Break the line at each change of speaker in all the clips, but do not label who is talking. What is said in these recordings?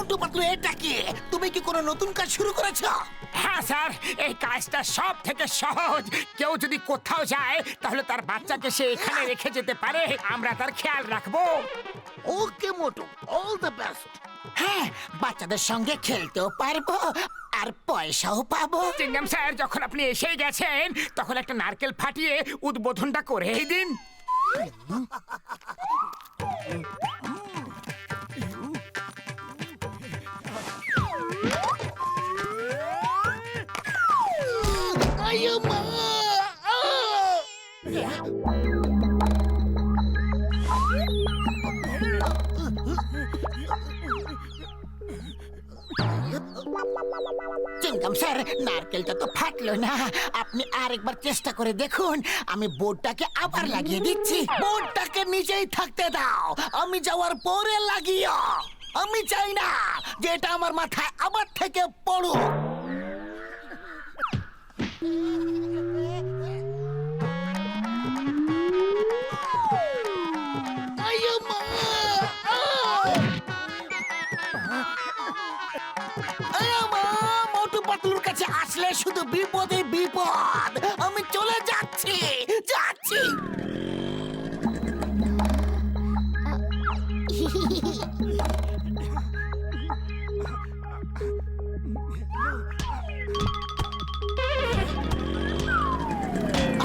মোটু পাতলু, এটা কি? তুমি কি কোনো নতুন কাজ শুরু করেছো?
হ্যাঁ স্যার, এই কাজটা সব থেকে সহজ। কেউ যদি কোথাও যায় তাহলে তার বাচ্চাকে সে এখানে রেখে যেতে পারে, আমরা তার খেয়াল রাখবো।
ওকে মোটু, অল দ্য বেস্ট। হ্যাঁ, বাচ্চাদের সঙ্গে খেলতেও পারবো আর পয়সাও পাবো।
চিংগাম স্যার, যখন আপনি এসেই গেছেন তখন একটা নারকেল ফাটিয়ে উদ্বোধনটা করেই দিন।
আয়ো মা! চিংগাম স্যার, নারকেলটা তো ফাটলো না। আপনি আরেকবার চেষ্টা করে দেখুন। আমি বোর্ডটাকে আবার লাগিয়ে দিচ্ছি। বোর্ডটাকে নিজেই থাকতে দাও, আমি যাওয়ার পরে লাগিও। আমি চাই না যে এটা আমার মাথায় আবার থেকে পড়ুক। আয়ো মা! আয়ো মা! মোটু পাতলুর কাছে আসলে শুধু বিপদে বিপদ। আমি চলে যাচ্ছি, যাচ্ছি।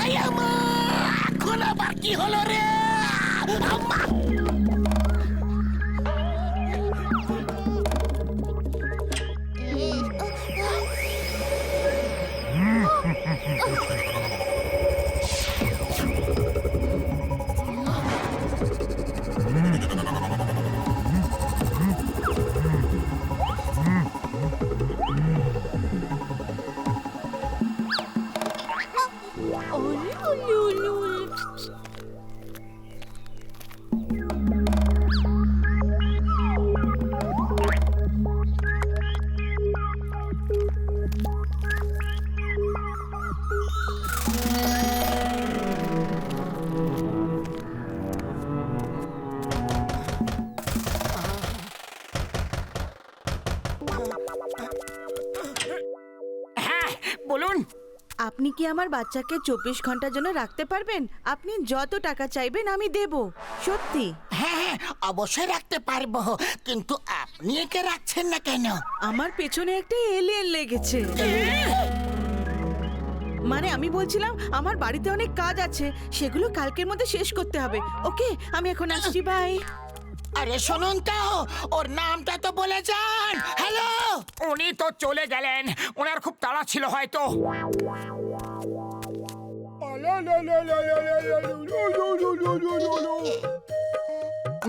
আয়ো মা! এখন আবার কি হলো রে? আম্মা!
হ্যাঁ, বলুন।
আপনি কি আমার বাচ্চাকে 24 ঘন্টার জন্য রাখতে পারবেন? আপনি যত টাকা চাইবেন আমি দেব, সত্যি।
হ্যাঁ হ্যাঁ, অবশ্যই রাখতে পারবো, কিন্তু আপনি একে রাখছেন না কেন?
আমার পেছনে একটা এলিয়েন লেগেছে। মানে আমি বলছিলাম আমার বাড়িতে অনেক কাজ আছে, সেগুলো কালকের মধ্যে শেষ করতে হবে। ওকে, আমি এখন আসছি, বাই।
আরে শুনুন তো, ওর নামটা তো বলে যান। হ্যালো!
উনি তো চলে গেলেন, ওনার খুব তাড়া ছিল হয়তো।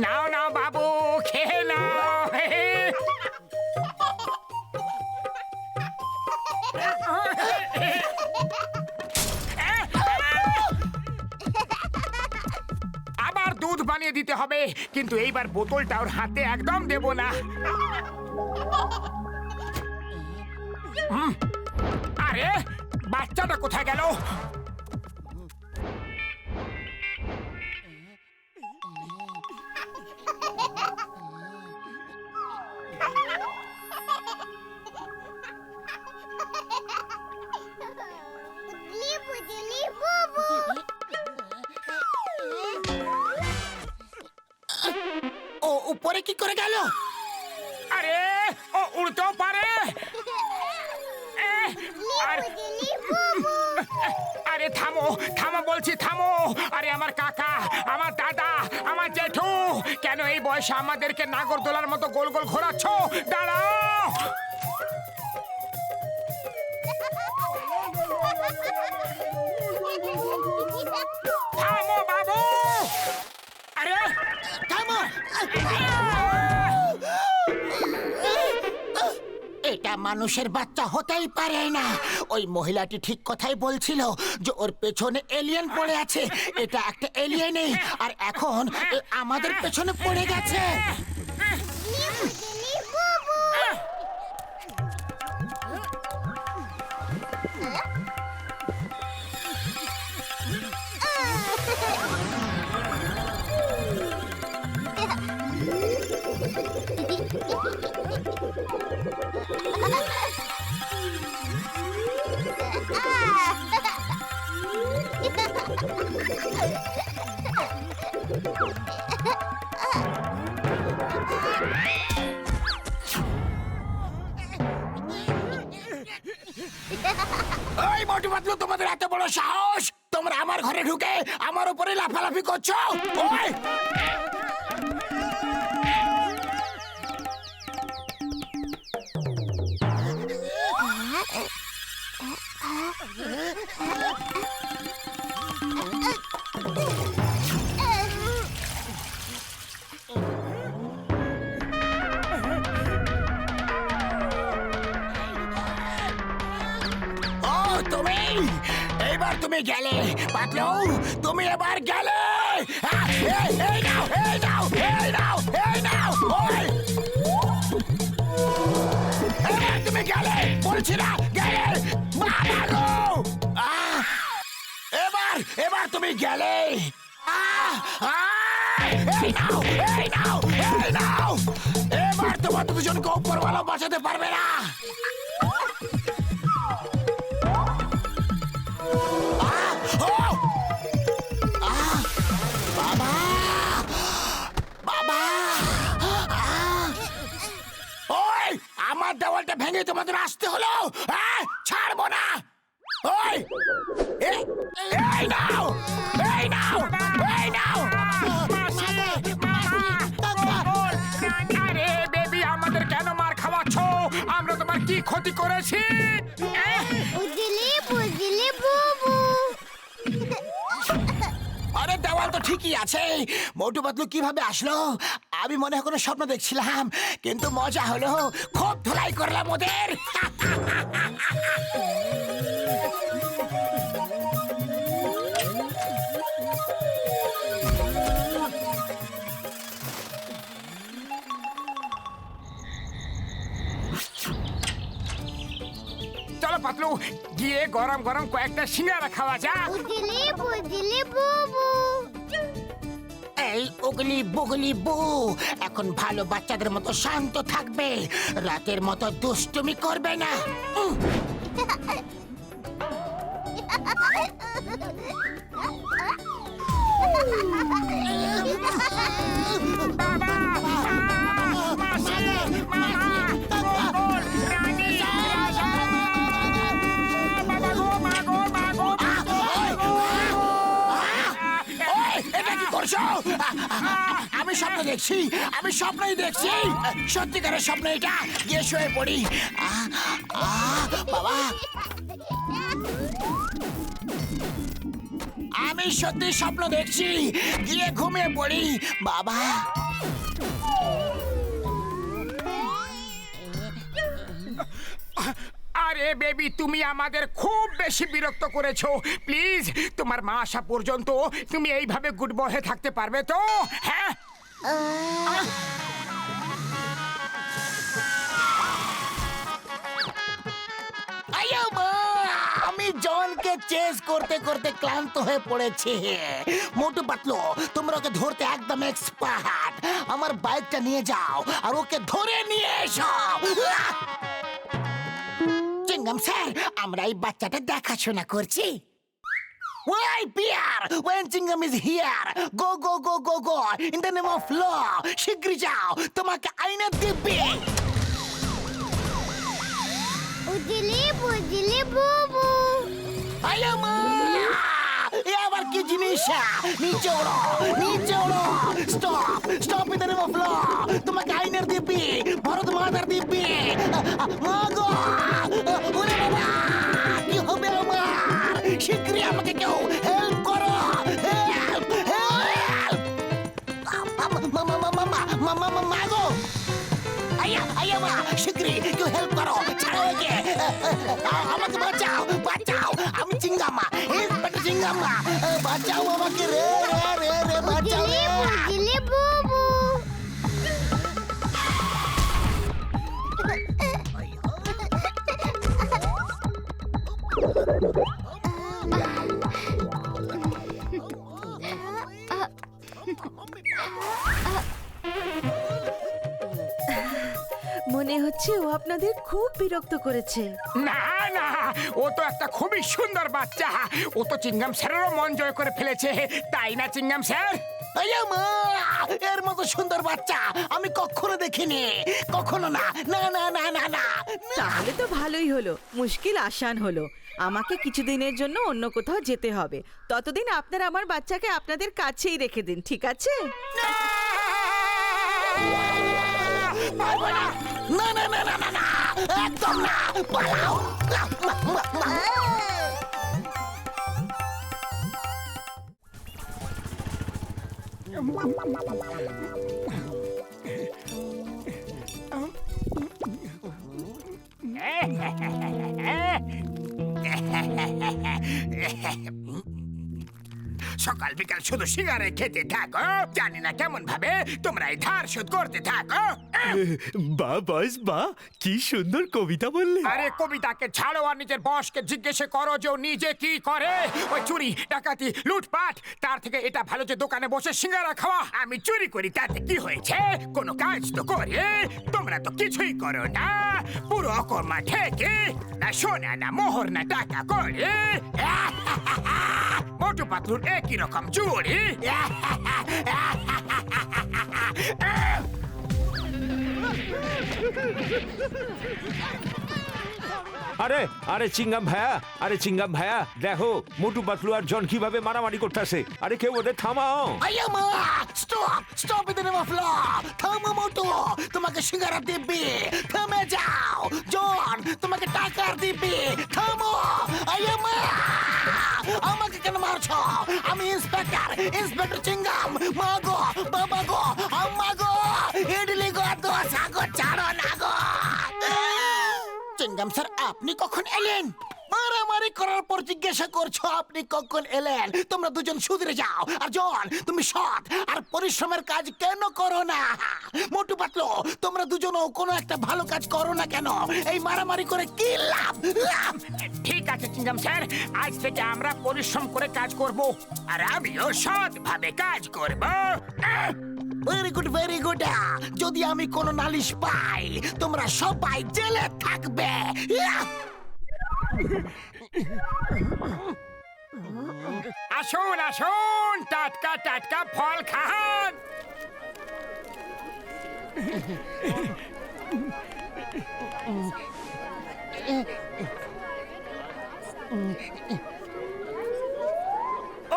নাও নাও বাবু, খেয়ে নাও। আবার দুধ বানিয়ে দিতে হবে, কিন্তু এইবার বোতলটা ওর হাতে একদম দেব না। আরে, বাচ্চাটা কোথায় গেল?
ও উপরে কি করে গেল?
আরে, ও উড়তেও পারে। আরে থামো থামো বলছি, থামো। আরে আমার কাকা, আমার দাদা, আমার জেঠু, কেন এই বয়সে আমাদেরকে নাগরদোলার মতো গোল গোল ঘোরাচ্ছ? দাঁড়াও। থামো বাবু। আরে
থামো! এটা মানুষের বাচ্চা হতেই পারে না। ওই মহিলাটি ঠিক কথাই বলছিল যে ওর পেছনে এলিয়েন পড়ে আছে। এটা একটা এলিয়েনই, আর এখন আমাদের পেছনে পড়ে গেছে। মোটু পাতলু, তোমাদের এত বড় সাহস, তোমরা আমার ঘরে ঢুকে আমার উপরে লাফালাফি করছো? ওই ও তুমি, এইবার তুমি গেলে পাতলু, তুমি এবার গেলে। এই নাও, এই নাও, এই নাও, এই নাও, ওই এবার তুমি গেলে, বলছি না গেলে। বাবা গো! এবার এবার তুমি গেলে। এই নাও, এই নাও, এই নাও। এবার তোমার দুজনকে উপরওয়ালা বাঁচাতে পারবে না। বাবা, বাবা, ওই আমার দেওয়ালটা ভেঙে তোমাদের আসতে হলো। ছাড়বো না। ওই এই নাও, এই নাও, এই নাও।
আরে বেবি, আমাদের কেন মার খাওয়াচ্ছ? আমরা তোমার কি ক্ষতি করেছি?
বুঝলি বুঝলি বুবু।
আরে দেওয়াল তো ঠিকই আছে, মোটু পাতলু কিভাবে আসলো? আমি মনে হয় কোনো স্বপ্ন দেখছিলাম, কিন্তু মজা হলো, খুব ধুলাই করলাম ওদের।
চলো পাতলু, গিয়ে গরম গরম কয়েকটা সিঙ্গারা খাওয়া যাক।
বুঝলি বুঝলি বুবু।
এই উগলি বুগলি বু, এখন ভালো বাচ্চাদের মতো শান্ত থাকবে, রাতের মতো দুষ্টুমি করবে না।
বাবা, মাসি, মামা, গোকুল, রানী, রাজা। বাবা গো, মা গো, মা গো, মা গো।
ওই, এটা কি করছো? আমি স্বপ্ন দেখছি, আমি স্বপ্নই দেখছি, সত্যিকারের স্বপ্ন এটা। গিয়ে শুয়ে পড়ি। বাবা, আমি সত্যি স্বপ্ন দেখছি, গিয়ে ঘুমিয়ে পড়ি। বাবা,
আরে বেবি, তুমি আমাদের খুব বেশি বিরক্ত করেছো। প্লিজ, তোমার মা আসা পর্যন্ত তুমি এইভাবে গুড বয় হয়ে থাকতে পারবে তো? হ্যাঁ,
আইয়ো মা, আমি জনকে চেস করতে করতে ক্লান্ত হয়ে পড়েছি। মোটু পাতলু, তোমরা ওকে ধরতে একদম এক্সপার্ট। আমার বাইকটা নিয়ে যাও আর ওকে ধরে নিয়ে এসো। চিংগাম স্যার, আমরা এই বাচ্চাটা দেখাশোনা করছি। Why, Pierre? When Chingam is here, go, go, go, go, go. In the name of law, শিগগিরই যাও, তোমাকে আইনের দিব্যি।
বুঝলি বুঝলি বুবু।
আইয়ো মা, এ আবার কি জিনিস? নিচে ওড়ো, নিচে ওড়ো। Stop, stop in the name of law. তোমাকে আইনের দিব্যি, ভারত মাতার দিব্যি। মা গো, ওরে বাবা, কি হবে আমার? শিগগিরই আমাকে কেউ হেল্প করো, হেল্প, হেল্প। মা গো, আইয়া, আইয়া মা, শিগগিরই কেউ হেল্প করো, ছাড়ো একে। আমাকে বাঁচাও, বাঁচাও, আমি চিঙ্গামা, ইন্সপেক্টর চিঙ্গামা, বাঁচাও আমাকে রে, রে, রে, রে, বাঁচাও
বুঝলি
রে।
বুঝলি বুবু।
মনে হচ্ছে ও আপনাদের খুব বিরক্ত করেছে।
না না, ও তো একটা খুবই সুন্দর বাচ্চা। ও তো চিংগাম স্যারেরও মন জয় করে ফেলেছে, তাই না চিংগাম স্যার?
আইয়া মা, এর মতো সুন্দর বাচ্চা আমি কখনো দেখিনি, কখনো না, না, না, না, না, না।
তাহলে তো ভালোই হলো, মুশকিল আসান হলো। আমাকে কিছুদিনের জন্য অন্য কোথাও যেতে হবে। ততদিন আপনারা আমার বাচ্চাকে আপনাদের কাছেই রেখে দিন, ঠিক আছে?
পারবো না। না না না না না না, একদম না, পালাও।
সকাল বিকাল শুধু সিগারেট খেতে থাকো, জানি না কেমন ভাবে তোমরা এই ধার শোধ করতে থাকো।
বা বস বা, কি সুন্দর কবিতা বললে।
আরে কবিতাকে ছাড়ো আর নিজের বসকে জিজ্ঞেস করো যে ও নিজে কি করে। ওই চুরি ডাকাতি লুটপাট, তার থেকে এটা ভালো যে দোকানে বসে সিঙ্গারা খাওয়া। আমি চুরি করি তাতে কি হয়েছে? কোনো কাজ তো করে, তোমরা তো কিছুই করো না। পুরো অকর্মা ঠেকে, না সোনা না মোহর না টাকা করে। মোটু পাতলুর একই রকম চুরি।
আরে আরে চিঙ্গাম ভাইয়া, আরে চিঙ্গাম ভাইয়া, দেখো মোটু পাতলু আর জন কিভাবে মারামারি করতেছে। আরে কেউ ওদের থামাও।
আয়ামা, stop stop in the name of law. থামো মোটু, তোমাকে সিঙ্গারা দিবি, থেমে যাও। জন, তোমাকে টাকা দিবি, থামো। আয়ামা, আমাকে কেন মারছো? আমি ইন্সপেক্টর, ইন্সপেক্টর চিঙ্গাম। মাগো, বাবা গো, আম্মা গো, ইডলি গো, দোসা গো, ছাড়ো না গো। চিঙ্গাম স্যার, আপনি কখন এলেন? মারামারি করার পর জিজ্ঞাসা করছো আপনি কখন এলেন? তোমরা দুজন সুধরে যাও। আর জন, তুমি সৎ আর পরিশ্রমের কাজ কেন করো না? মোটু পাতলু, তোমরা দুজনও কোনো একটা ভালো কাজ করো না কেন? এই মারামারি করে কি লাভ?
ঠিক আছে চিঙ্গাম স্যার, আজ থেকে আমরা পরিশ্রম করে কাজ করব, আর আমিও সৎভাবে কাজ করব।
Very good, very good. যদি আমি কোনো নালিশ পাই, তোমরা সবাই জেলে থাকবে।
আসুন আসুন, টাটকা টাটকা ফল খান।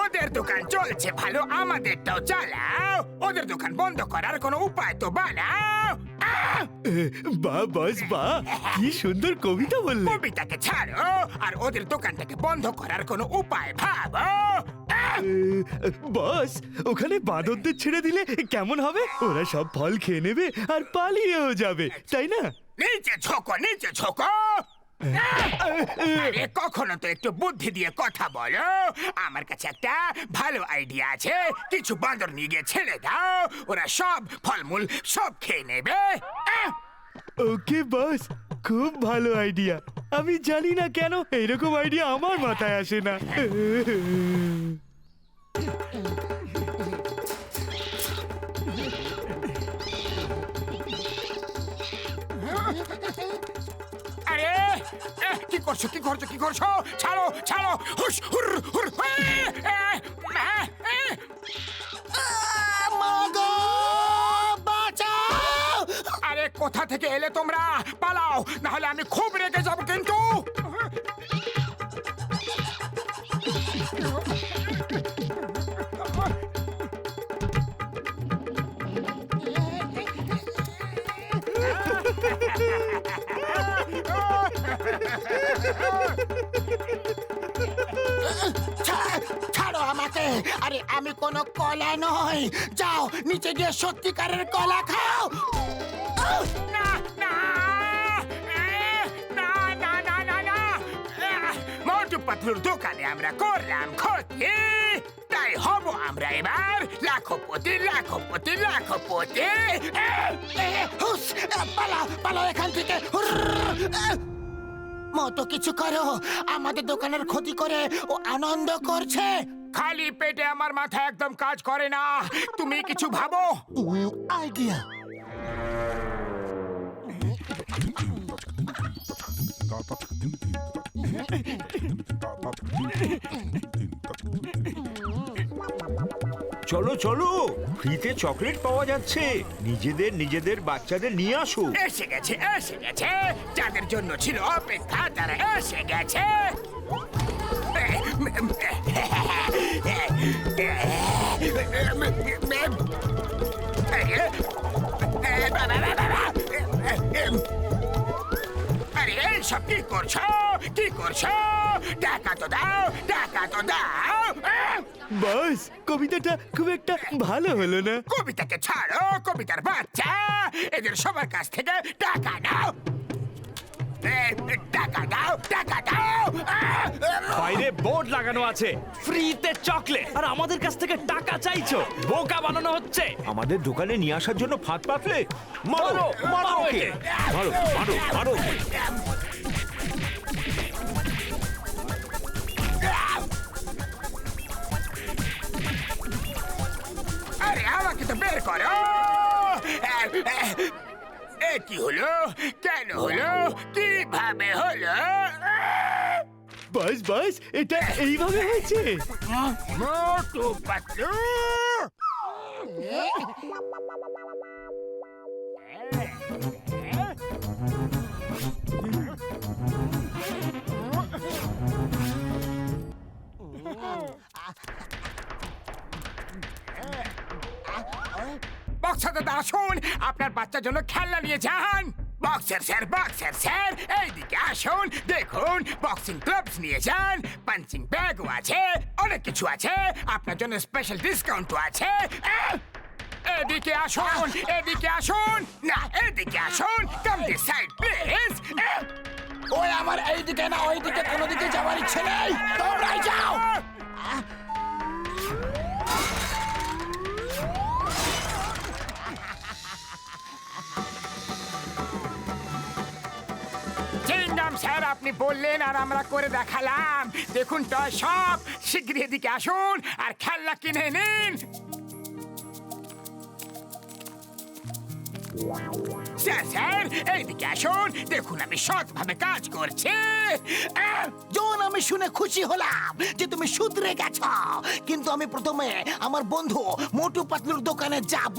ওদের দোকান চলছে ভালো, আমাদেরটাও চালাও। ওদের দোকান বন্ধ করার কোনো উপায় তো বানাও।
বা বস বা, কি সুন্দর কবিতা বললে।
কবিতাকে ছাড়ো আর ওদের দোকানটাকে বন্ধ করার কোনো উপায় ভাবো।
বস, ওখানে বাঁদরদের ছেড়ে দিলে কেমন হবে? ওরা সব ফল খেয়ে নেবে আর পালিয়েও যাবে, তাই না?
নিচে ঝোঁকো, নিচে ঝোঁকো। আরে কখনো তো একটু বুদ্ধি দিয়ে কথা বলো। আমার কাছে একটা ভালো আইডিয়া আছে। কিছু বাঁদর নিয়ে গিয়ে ছেড়ে দাও, ওরা সব ফলমূল সব খেয়ে নেবে।
ওকে বস, খুব ভালো আইডিয়া। আমি জানি না কেন এইরকম আইডিয়া আমার মাথায় আসে না।
আরে কি করছো, কি করছো, কি করছো? ছাড়ো ছাড়ো, হুস হুর হুর।
মাগো, বাঁচাও!
আরে কোথা থেকে এলে তোমরা? পালাও, না হলে আমি খুব রেগে যাব কিন্তু।
ছাড়ো আমাকে। আরে আমি কোনো কলা নই। যাও নিচে গিয়ে সত্যিকারের কলা খাও।
না না না না না না না, মোটু পাতলুর দোকানে আমরা করলাম ক্ষতি, তাই হব আমরা এবার লাখপতি, লাখপতি, লাখপতি।
হুস, পালাও পালাও এখান থেকে। মতো কিছু করো, আমাদের দোকানের ক্ষতি করে ও আনন্দ করছে।
খালি পেটে আমার মাথা একদম কাজ করে না, তুমি কিছু ভাবো।
আইডিয়া।
চলো চলো, ফ্রিতে চকলেট পাওয়া যাচ্ছে। নিজেদের নিজেদের বাচ্চাদের নিয়ে আসো।
এসে গেছে, এসে গেছে। যাদের জন্য ছিল অপেক্ষা তারা এসে গেছে। আরে সব কি করছো, কি করছো? টাকা তো দাও, টাকা তো দাও।
বস, কবিতাটা খুব একটা ভালো হলো না।
কবিতাকে ছাড়ো, কবিতার বাচ্চা। এদের সবার কাছ থেকে টাকা নাও। টাকা দাও, টাকা দাও।
বাইরে বোর্ড লাগানো আছে ফ্রিতে চকলেট, আর আমাদের কাছ থেকে টাকা চাইছো। বোকা বানানো হচ্ছে।
আমাদের দোকানে নিয়ে আসার জন্য ফাঁদ পাতলে? মারো মারো ওকে, মারো মারো মারো।
আরে আমাকে তো বের করো। এ কি হলো? কেন হলো? কিভাবে হলো?
বস বস, এটা এইভাবে হয়েছে।
মোটু পাতলু। বক্সার দাদা আসুন, আপনার বাচ্চার জন্য খেলনা নিয়ে যান। বক্সার স্যার, বক্সার স্যার, এইদিকে আসুন। দেখুন, বক্সিং গ্লাভস নিয়ে যান, পাঞ্চিং ব্যাগও আছে, অনেক কিছু আছে। আপনার জন্য স্পেশাল ডিসকাউন্টও আছে। এদিকে আসুন, এদিকে আসুন। না, এদিকে আসুন। Come this side please.
ওই আমার এইদিকে না ওইদিকে কোনো দিকে যাওয়ার ইচ্ছে নেই, তোমরাই যাও।
চিংগাম স্যার, আপনি বললেন আর আমরা করে দেখালাম। দেখুন টয় সব। শীঘ্রই এদিকে আসুন আর খেলনা কিনে নিন। স্যার স্যার, এইদিকে আসুন। দেখুন আমি সৎভাবে কাজ করছি।
জন, আমি শুনে খুশি হলাম যে তুমি শুধরে গেছ, কিন্তু আমি প্রথমে আমার বন্ধু মোটু পাতলুর দোকানে যাব।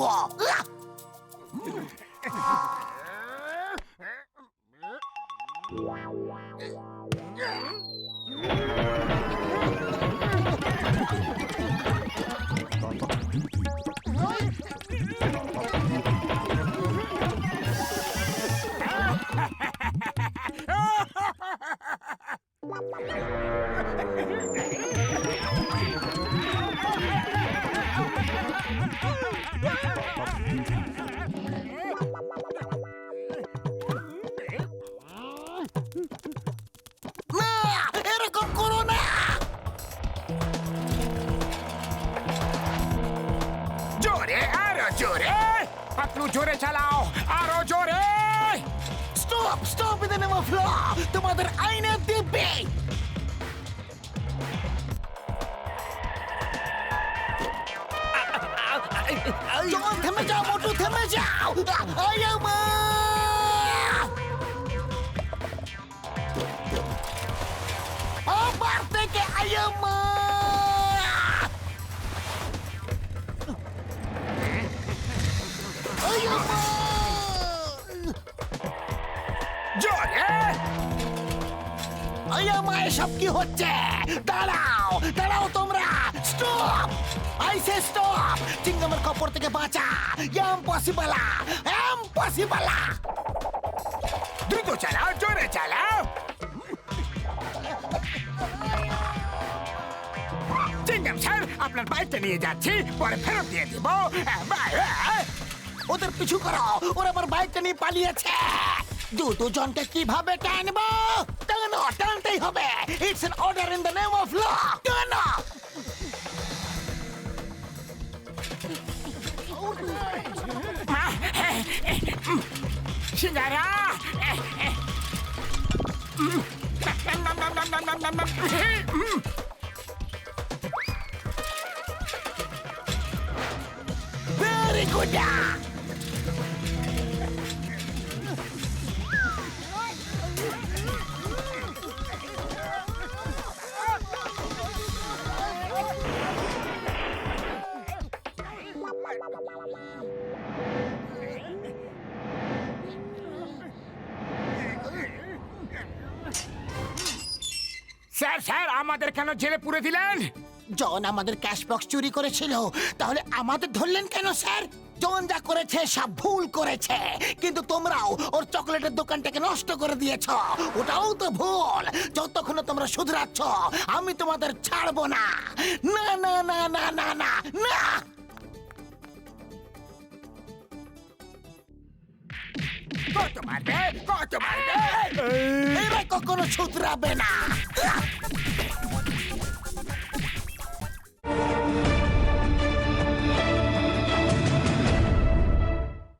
না, এরকম করো না।
জোরে, আরো জোরে। পাতলু জোরে চালাও, আরো জোরে।
Stop, stop in the name of law. তোমাদের আইনের দিব্যি। জন, থেমে যাও, মোটু থেমে যাও। আয়ামা! আবার থেকে আয়ামা! আয়ামা!
জোরে।
আয়ামা, এসব কি হচ্ছে? দাঁড়াও, দাঁড়াও তোমরা। স্টপ! I say stop! চিংগামের খপর থেকে বাঁচা। Impossible, impossible.
দ্রুত চালাও, জোরে চালাও। চিংগাম স্যার, আপনার বাইকটা নিয়ে যাচ্ছি, পরে ফেরত দিয়ে দিব। বাই।
ওদের পিছু করো, ওরা আমার বাইকটা নিয়ে পালিয়েছে। দুজনকে কিভাবে টানবো? টানো, টানতেই হবে। It's an order in the name of law. টানো।
সিঙ্গারা।
Very good.
স্যার স্যার আমাদের কেন জেলে পুরে দিলেন?
জন আমাদের ক্যাশ বক্স চুরি করেছিল, তাহলে আমাদের ধরলেন কেন স্যার? জন যা করেছে সব ভুল করেছে, কিন্তু তোমরাও ওর চকলেটের দোকানটাকে নষ্ট করে দিয়েছ। ওটাও তো ভুল। যতক্ষণ না তোমরা শুধরাচ্ছ আমি তোমাদের ছাড়বো না। না না না না না না না।
কত মারবে, কত মারবে?
এরা কখনো শুধরাবে না।